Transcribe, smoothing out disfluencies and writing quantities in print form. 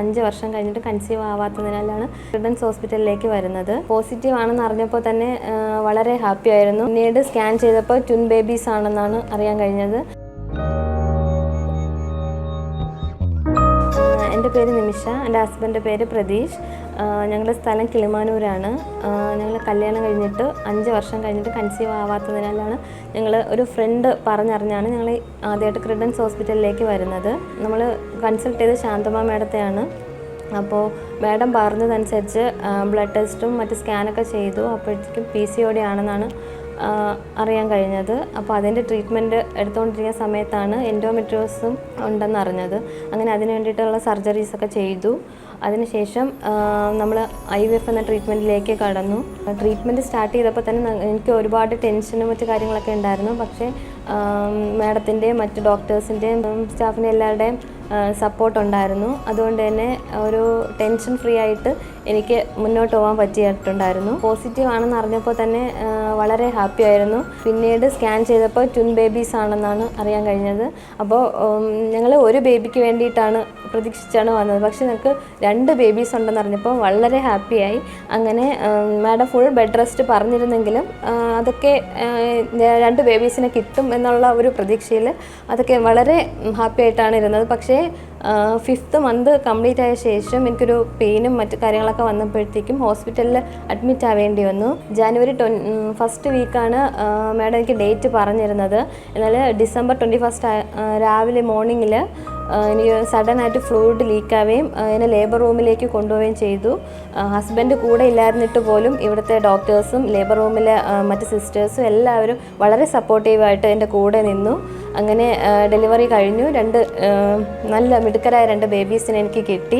5 വർഷം കഴിഞ്ഞിട്ട് conceive ആവാത്തതിനാലാണ് children's ഹോസ്പിറ്റലിലേക്ക് വരുന്നത്. പോസിറ്റീവ് ആണെന്ന് അറിഞ്ഞപ്പോൾ തന്നെ വളരെ ഹാപ്പി ആയിരുന്നു. പിന്നീട് സ്കാൻ ചെയ്തപ്പോൾ ട്വിൻ ബേബീസ് ആണെന്നാണ് അറിയാൻ കഴിഞ്ഞത്. എൻ്റെ പേര് നിമിഷ, എൻ്റെ ഹസ്ബൻ്റെ പേര് പ്രതീഷ്. ഞങ്ങളുടെ സ്ഥലം കിളിമാനൂരാണ്. ഞങ്ങൾ കല്യാണം കഴിഞ്ഞിട്ട് 5 വർഷം കഴിഞ്ഞിട്ട് കൺസീവ് ആവാത്തതിനാലാണ് ഒരു ഫ്രണ്ട് പറഞ്ഞറിഞ്ഞാണ് ഞങ്ങൾ ആദ്യമായിട്ട് ചിൽഡ്രൻസ് ഹോസ്പിറ്റലിലേക്ക് വരുന്നത്. നമ്മൾ കൺസൾട്ട് ചെയ്ത് ശാന്തമ്മ മാഡത്തെയാണ്. അപ്പോൾ മാഡം പറഞ്ഞതനുസരിച്ച് ബ്ലഡ് ടെസ്റ്റും മറ്റ് സ്കാനൊക്കെ ചെയ്തു. അപ്പോഴത്തേക്കും PCOD ആണെന്നാണ് അറിയാൻ കഴിഞ്ഞത്. അപ്പോൾ അതിൻ്റെ ട്രീറ്റ്മെൻറ്റ് എടുത്തുകൊണ്ടിരിക്കുന്ന സമയത്താണ് എൻഡോമെട്രിയോസും ഉണ്ടെന്ന് അറിഞ്ഞത്. അങ്ങനെ അതിന് വേണ്ടിയിട്ടുള്ള സർജറീസൊക്കെ ചെയ്തു. അതിനുശേഷം നമ്മൾ IVF എന്ന ട്രീറ്റ്മെൻറ്റിലേക്ക് കടന്നു. ട്രീറ്റ്മെൻറ്റ് സ്റ്റാർട്ട് ചെയ്തപ്പോൾ തന്നെ എനിക്ക് ഒരുപാട് ടെൻഷനും മറ്റു കാര്യങ്ങളൊക്കെ ഉണ്ടായിരുന്നു. പക്ഷേ മാഡത്തിൻ്റെയും മറ്റ് ഡോക്ടേഴ്സിൻ്റെയും സ്റ്റാഫിൻ്റെ എല്ലാവരുടെയും സപ്പോർട്ട് ഉണ്ടായിരുന്നു. അതുകൊണ്ട് തന്നെ ഒരു ടെൻഷൻ ഫ്രീ ആയിട്ട് എനിക്ക് മുന്നോട്ട് പോകാൻ പറ്റിയിട്ടുണ്ടായിരുന്നു. പോസിറ്റീവ് ആണെന്ന് അറിഞ്ഞപ്പോൾ തന്നെ വളരെ ഹാപ്പി ആയിരുന്നു. പിന്നീട് സ്കാൻ ചെയ്തപ്പോൾ ട്വിൻ ബേബീസ് ആണെന്നാണ് അറിയാൻ കഴിഞ്ഞത്. അപ്പോൾ ഞങ്ങൾ ഒരു ബേബിക്ക് വേണ്ടിയിട്ടാണ് പ്രതീക്ഷിച്ചാണ് വന്നത്. പക്ഷേ ഞങ്ങൾക്ക് 2 ബേബീസ് ഉണ്ടെന്ന് അറിഞ്ഞപ്പോൾ വളരെ ഹാപ്പിയായി. അങ്ങനെ മാഡം ഫുൾ ബെഡ് റെസ്റ്റ് പറഞ്ഞിരുന്നെങ്കിലും അതൊക്കെ 2 ബേബീസിനെ കിട്ടും എന്നുള്ള ഒരു പ്രതീക്ഷയിൽ അതൊക്കെ വളരെ ഹാപ്പി ആയിട്ടാണ് ഇരുന്നത്. പക്ഷേ 5th മന്ത് കംപ്ലീറ്റ് ആയ ശേഷം എനിക്കൊരു പെയിനും മറ്റു കാര്യങ്ങളൊക്കെ വന്നപ്പോഴത്തേക്കും ഹോസ്പിറ്റലിൽ അഡ്മിറ്റ് ആവേണ്ടി വന്നു. ജാനുവരി 1st വീക്കാണ് മാഡം എനിക്ക് ഡേറ്റ് പറഞ്ഞിരുന്നത്. എന്നാൽ December 21 രാവിലെ മോർണിംഗിൽ എനിക്ക് സഡനായിട്ട് ഫ്ലൂയിഡ് ലീക്കാവുകയും എന്നെ ലേബർ റൂമിലേക്ക് കൊണ്ടുപോവുകയും ചെയ്തു. ഹസ്ബൻഡ് കൂടെ ഇല്ലായിരുന്നിട്ട് പോലും ഇവിടുത്തെ ഡോക്ടേഴ്സും ലേബർ റൂമിലെ മറ്റ് സിസ്റ്റേഴ്സും എല്ലാവരും വളരെ സപ്പോർട്ടീവായിട്ട് എൻ്റെ കൂടെ നിന്നു. അങ്ങനെ ഡെലിവറി കഴിഞ്ഞു. 2 നല്ല മിടുക്കരായ 2 ബേബീസിനെ എനിക്ക് കിട്ടി.